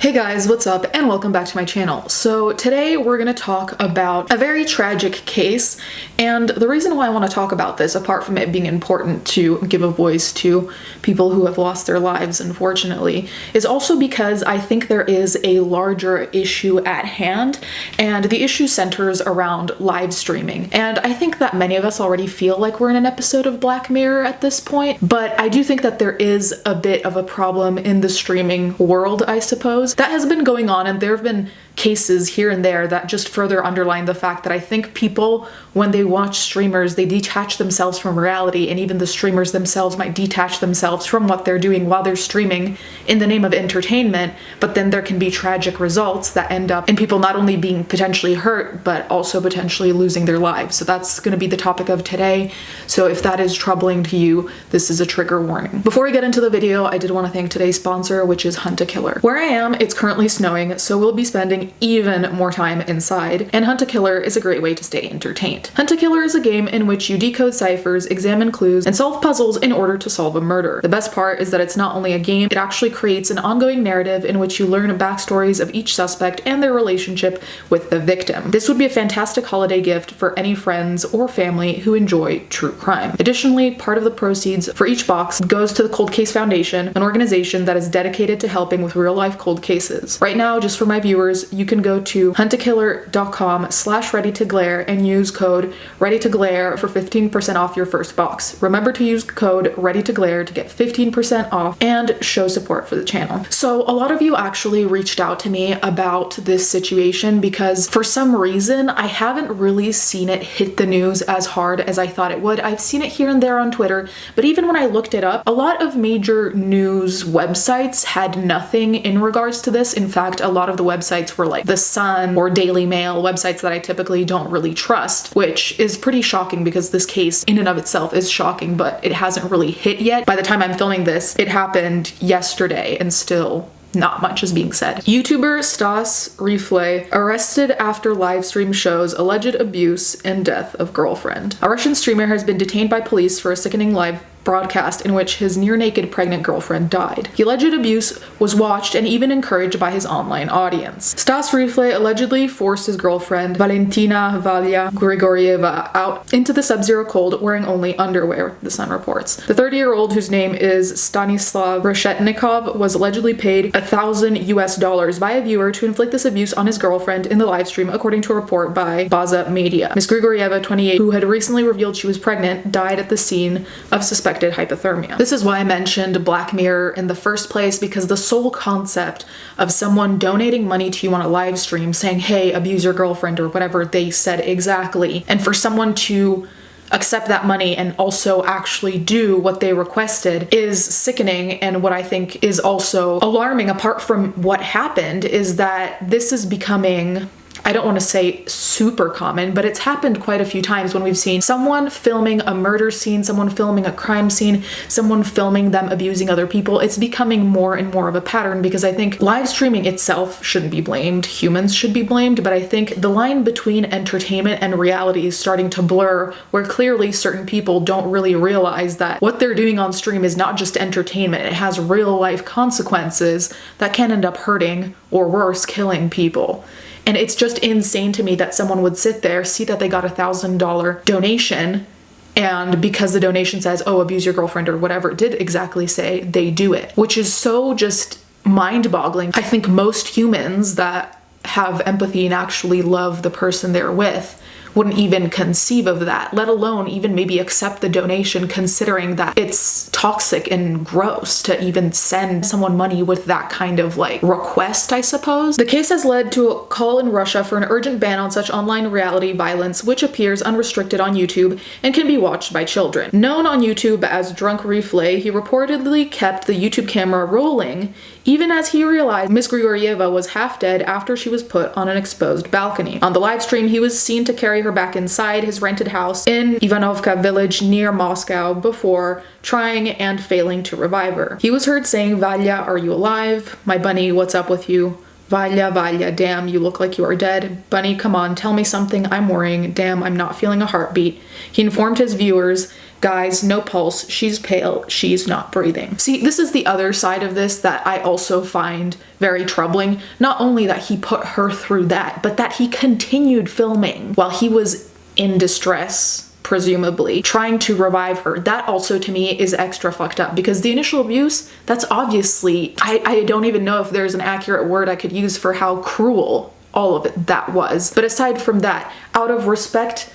Hey guys, what's up and welcome back to my channel. So today we're going to talk about a very tragic case, and the reason why I want to talk about this, apart from it being important to give a voice to people who have lost their lives unfortunately, is also because I think there is a larger issue at hand, and the issue centers around live streaming. And I think that many of us already feel like we're in an episode of Black Mirror at this point, but I do think that there is a bit of a problem in the streaming world, I suppose, that has been going on, and there have been cases here and there that just further underline the fact that I think people, when they watch streamers, they detach themselves from reality, and even the streamers themselves might detach themselves from what they're doing while they're streaming in the name of entertainment, but then there can be tragic results that end up in people not only being potentially hurt, but also potentially losing their lives. So that's going to be the topic of today. So if that is troubling to you, this is a trigger warning. Before we get into the video, I did want to thank today's sponsor, which is Hunt-A-Killer. Where I am, it's currently snowing, so we'll be spending even more time inside, and Hunt-A-Killer is a great way to stay entertained. Hunt-A-Killer is a game in which you decode ciphers, examine clues, and solve puzzles in order to solve a murder. The best part is that it's not only a game, it actually creates an ongoing narrative in which you learn backstories of each suspect and their relationship with the victim. This would be a fantastic holiday gift for any friends or family who enjoy true crime. Additionally, part of the proceeds for each box goes to the Cold Case Foundation, an organization that is dedicated to helping with real-life cold cases. Right now, just for my viewers, you can go to huntakiller.com/readytoglare and use code readytoglare for 15% off your first box. Remember to use code readytoglare to get 15% off and show support for the channel. So a lot of you actually reached out to me about this situation because for some reason I haven't really seen it hit the news as hard as I thought it would. I've seen it here and there on Twitter, but even when I looked it up, a lot of major news websites had nothing in regards to this. In fact, a lot of the websites were like The Sun or Daily Mail, websites that I typically don't really trust, which is pretty shocking because this case in and of itself is shocking, but it hasn't really hit yet. By the time I'm filming this, it happened yesterday and still not much is being said. YouTuber Stas Reflay arrested after live stream shows alleged abuse and death of girlfriend. A Russian streamer has been detained by police for a sickening live broadcast in which his near-naked pregnant girlfriend died. The alleged abuse was watched and even encouraged by his online audience. Stas Reflay allegedly forced his girlfriend, Valentina Valya Grigorieva, out into the sub-zero cold wearing only underwear, the Sun reports. The 30-year-old, whose name is Stanislav Reshetnikov, was allegedly paid $1,000 by a viewer to inflict this abuse on his girlfriend in the live stream, according to a report by Baza Media. Ms. Grigorieva, 28, who had recently revealed she was pregnant, died at the scene of suspected hypothermia. This is why I mentioned Black Mirror in the first place, because the sole concept of someone donating money to you on a live stream saying, hey, abuse your girlfriend, or whatever they said exactly, and for someone to accept that money and also actually do what they requested is sickening. And what I think is also alarming, apart from what happened, is that this is becoming, I don't want to say super common, but it's happened quite a few times when we've seen someone filming a murder scene, someone filming a crime scene, someone filming them abusing other people. It's becoming more and more of a pattern because I think live streaming itself shouldn't be blamed. Humans should be blamed, but I think the line between entertainment and reality is starting to blur, where clearly certain people don't really realize that what they're doing on stream is not just entertainment. It has real life consequences that can end up hurting or worse, killing people. And it's just insane to me that someone would sit there, see that they got $1,000 donation, and because the donation says, oh, abuse your girlfriend or whatever it did exactly say, they do it, which is so just mind-boggling. I think most humans that have empathy and actually love the person they're with wouldn't even conceive of that, let alone even maybe accept the donation, considering that it's toxic and gross to even send someone money with that kind of like request, I suppose. The case has led to a call in Russia for an urgent ban on such online reality violence, which appears unrestricted on YouTube and can be watched by children. Known on YouTube as Drunk Reflay, he reportedly kept the YouTube camera rolling even as he realized Ms. Grigorieva was half dead after she was put on an exposed balcony. On the live stream, he was seen to carry her back inside his rented house in Ivanovka village near Moscow before trying and failing to revive her. He was heard saying, "Valya, are you alive? My bunny, what's up with you? Valya, Valya, damn, you look like you are dead. Bunny, come on, tell me something, I'm worrying. Damn, I'm not feeling a heartbeat." He informed his viewers, Guys, no pulse. She's pale. She's not breathing. See, this is the other side of this that I also find very troubling. Not only that he put her through that, but that he continued filming while he was in distress, presumably trying to revive her. That also to me is extra fucked up, because the initial abuse, that's obviously, I don't even know if there's an accurate word I could use for how cruel all of it that was. But aside from that, out of respect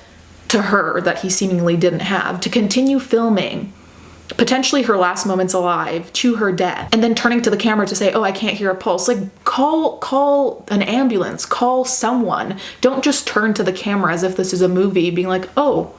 to her that he seemingly didn't have, to continue filming potentially her last moments alive to her death, and then turning to the camera to say, oh, I can't hear a pulse. Like, call an ambulance, call someone. Don't just turn to the camera as if this is a movie being like, oh,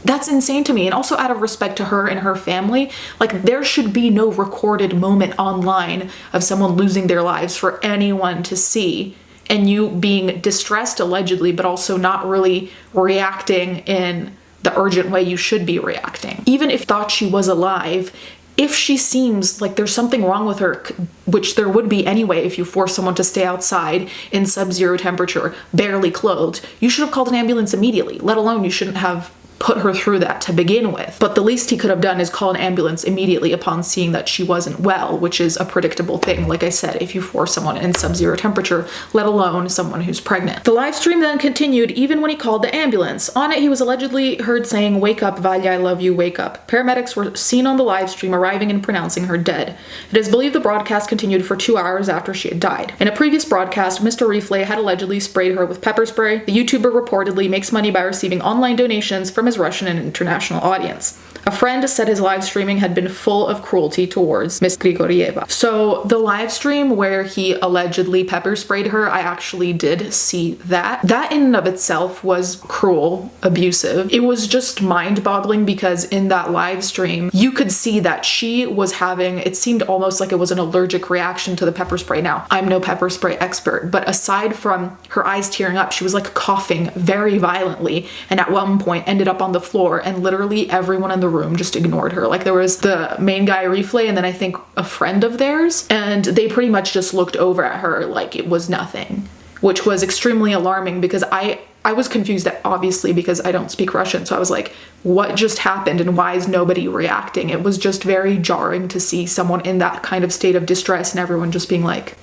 that's insane to me. And also, out of respect to her and her family, like, there should be no recorded moment online of someone losing their lives for anyone to see, and you being distressed allegedly, but also not really reacting in the urgent way you should be reacting. Even if thought she was alive, if she seems like there's something wrong with her, which there would be anyway if you force someone to stay outside in sub-zero temperature, barely clothed, you should have called an ambulance immediately, let alone you shouldn't have put her through that to begin with. But the least he could have done is call an ambulance immediately upon seeing that she wasn't well, which is a predictable thing. Like I said, if you force someone in sub-zero temperature, let alone someone who's pregnant. The live stream then continued even when he called the ambulance. On it, he was allegedly heard saying, "Wake up, Valya, I love you, wake up." Paramedics were seen on the live stream arriving and pronouncing her dead. It is believed the broadcast continued for 2 hours after she had died. In a previous broadcast, Mr. Reflay had allegedly sprayed her with pepper spray. The YouTuber reportedly makes money by receiving online donations from his Russian and international audience. A friend said his live streaming had been full of cruelty towards Miss Grigorieva. So the live stream where he allegedly pepper sprayed her, I actually did see that. That in and of itself was cruel, abusive. It was just mind-boggling because in that live stream, you could see that she was having, it seemed almost like it was an allergic reaction to the pepper spray. Now, I'm no pepper spray expert, but aside from her eyes tearing up, she was like coughing very violently, and at one point ended up on the floor, and literally everyone in the room just ignored her. Like, there was the main guy, Reflay, and then I think a friend of theirs, and they pretty much just looked over at her like it was nothing, which was extremely alarming because I was confused, obviously, because I don't speak Russian. So I was like, what just happened and why is nobody reacting? It was just very jarring to see someone in that kind of state of distress and everyone just being like,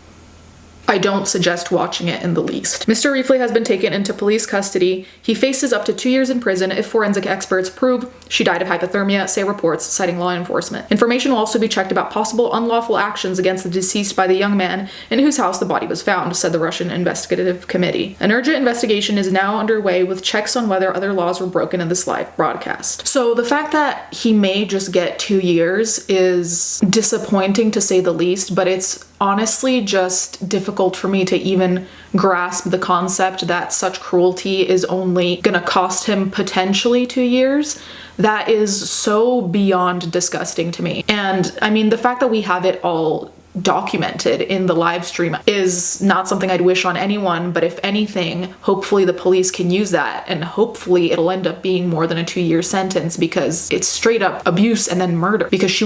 I don't suggest watching it in the least. Mr. Reflay has been taken into police custody. He faces up to 2 years in prison if forensic experts prove she died of hypothermia, say reports citing law enforcement. Information will also be checked about possible unlawful actions against the deceased by the young man in whose house the body was found, said the Russian Investigative Committee. An urgent investigation is now underway with checks on whether other laws were broken in this live broadcast. So the fact that he may just get 2 years is disappointing to say the least, but it's honestly just difficult for me to even grasp the concept that such cruelty is only gonna cost him potentially 2 years. That is so beyond disgusting to me. And I mean, the fact that we have it all documented in the live stream is not something I'd wish on anyone, but if anything, hopefully the police can use that and hopefully it'll end up being more than a 2-year sentence, because it's straight up abuse and then murder because she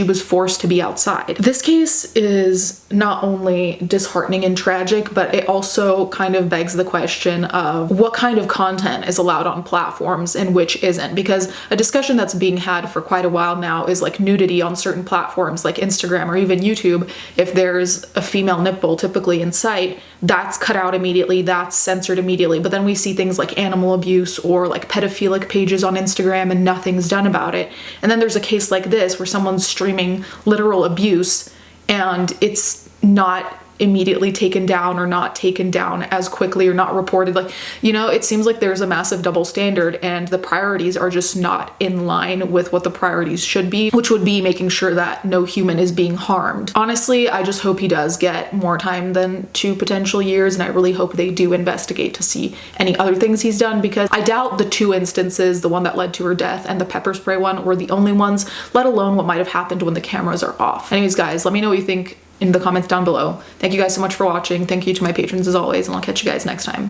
was forced to be outside. This case is not only disheartening and tragic, but it also kind of begs the question of what kind of content is allowed on platforms and which isn't, because a discussion that's being had for quite a while now is like nudity on certain platforms like Instagram or even YouTube. If there's a female nipple typically in sight, that's cut out immediately, that's censored immediately. But then we see things like animal abuse or like pedophilic pages on Instagram and nothing's done about it. And then there's a case like this where someone's streaming literal abuse and it's not immediately taken down or not taken down as quickly or not reported. Like, you know, it seems like there's a massive double standard and the priorities are just not in line with what the priorities should be, which would be making sure that no human is being harmed. Honestly, I just hope he does get more time than 2 potential years, and I really hope they do investigate to see any other things he's done, because I doubt the 2 instances, the one that led to her death and the pepper spray one, were the only ones, let alone what might have happened when the cameras are off. Anyways, guys, let me know what you think in the comments down below. Thank you guys so much for watching. Thank you to my patrons as always, and I'll catch you guys next time.